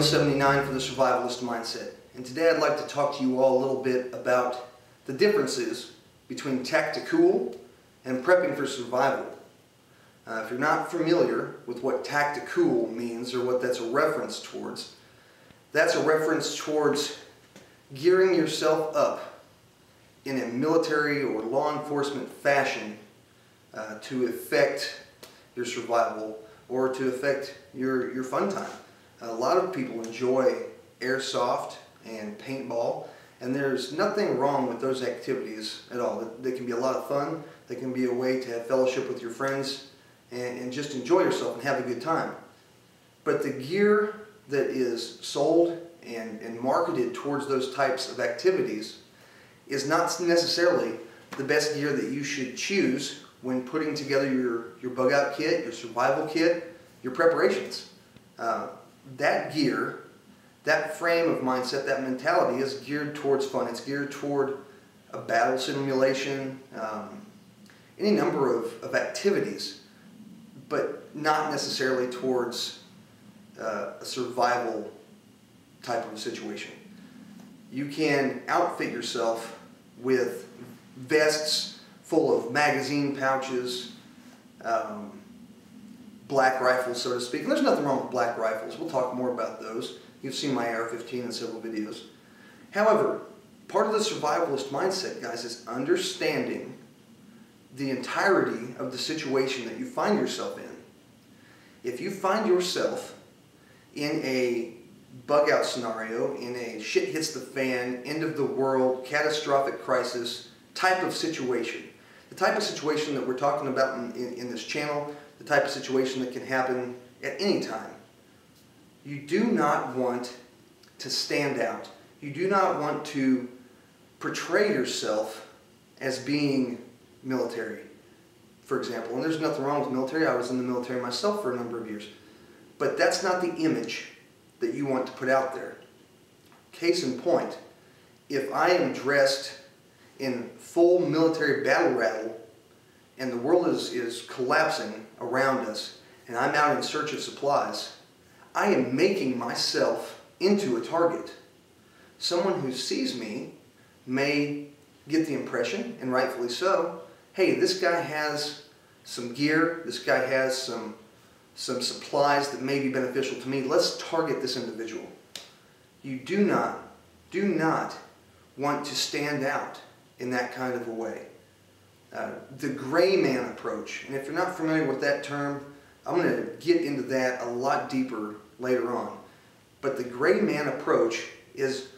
79 for the survivalist mindset, and today I'd like to talk to you all a little bit about the differences between Tacti-Cool and prepping for survival. If you're not familiar with what Tacti-Cool means or what that's a reference towards, that's a reference towards gearing yourself up in a military or law enforcement fashion to affect your survival or to affect your fun time. A lot of people enjoy airsoft and paintball, and there's nothing wrong with those activities at all. They can be a lot of fun. They can be a way to have fellowship with your friends and just enjoy yourself and have a good time. But the gear that is sold and marketed towards those types of activities is not necessarily the best gear that you should choose when putting together your bug out kit, your survival kit, your preparations. That gear, that frame of mindset, that mentality is geared towards fun. It's geared toward a battle simulation, any number of activities, but not necessarily towards a survival type of situation. You can outfit yourself with vests full of magazine pouches, black rifles, so to speak. And there's nothing wrong with black rifles. We'll talk more about those. You've seen my AR-15 in several videos. However, part of the survivalist mindset, guys, is understanding the entirety of the situation that you find yourself in. If you find yourself in a bug out scenario, in a shit hits the fan, end of the world, catastrophic crisis type of situation, the type of situation that we're talking about in this channel, the type of situation that can happen at any time, you do not want to stand out. You do not want to portray yourself as being military, for example. And there's nothing wrong with military. I was in the military myself for a number of years. But that's not the image that you want to put out there. Case in point, if I am dressed in full military battle rattle and the world is collapsing around us and I'm out in search of supplies, I am making myself into a target. Someone who sees me may get the impression, and rightfully so, hey, this guy has some gear, this guy has some supplies that may be beneficial to me. Let's target this individual. You do not want to stand out in that kind of a way. The gray man approach, and if you're not familiar with that term, I'm going to get into that a lot deeper later on. But the gray man approach is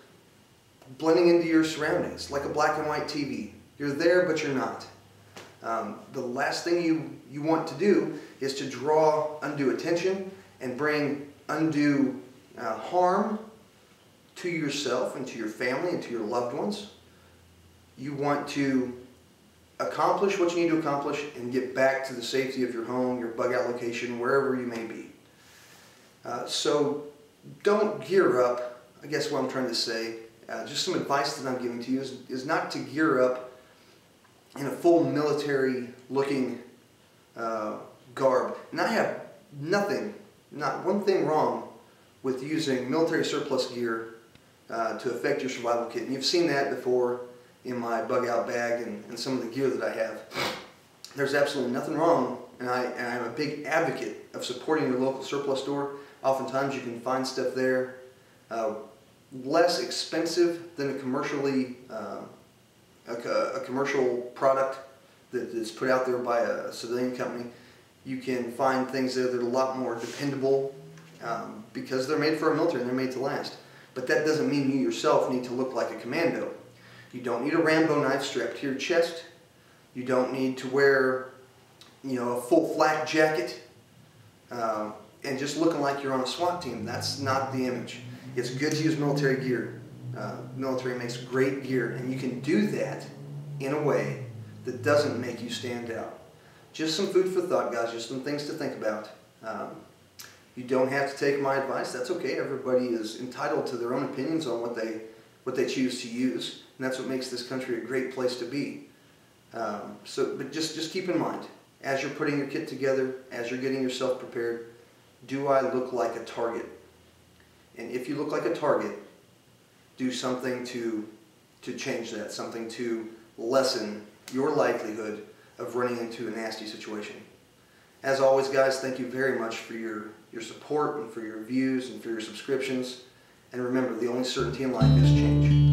blending into your surroundings, like a black and white TV. You're there, but you're not. The last thing you want to do is to draw undue attention and bring undue harm to yourself and to your family and to your loved ones. You want to accomplish what you need to accomplish and get back to the safety of your home, your bug out location, wherever you may be. So don't gear up. I guess what I'm trying to say, just some advice that I'm giving to you is not to gear up in a full military looking garb. And I have not one thing wrong with using military surplus gear to affect your survival kit. And you've seen that before in my bug out bag and some of the gear that I have. There's absolutely nothing wrong, and I'm a big advocate of supporting your local surplus store. Oftentimes you can find stuff there less expensive than a commercially a commercial product that is put out there by a civilian company. You can find things there that are a lot more dependable because they're made for our military and they're made to last. But that doesn't mean you yourself need to look like a commando. You don't need a Rambo knife strapped to your chest. You don't need to wear, a full flak jacket and just looking like you're on a SWAT team. That's not the image. It's good to use military gear. Military makes great gear, and you can do that in a way that doesn't make you stand out. Just some food for thought, guys. Just some things to think about. You don't have to take my advice. That's okay. Everybody is entitled to their own opinions on what they choose to use, and that's what makes this country a great place to be. But just keep in mind, as you're putting your kit together, as you're getting yourself prepared, do I look like a target? And if you look like a target, do something to change that, something to lessen your likelihood of running into a nasty situation. As always, guys, thank you very much for your support and for your views and for your subscriptions. And remember, the only certainty in life is change.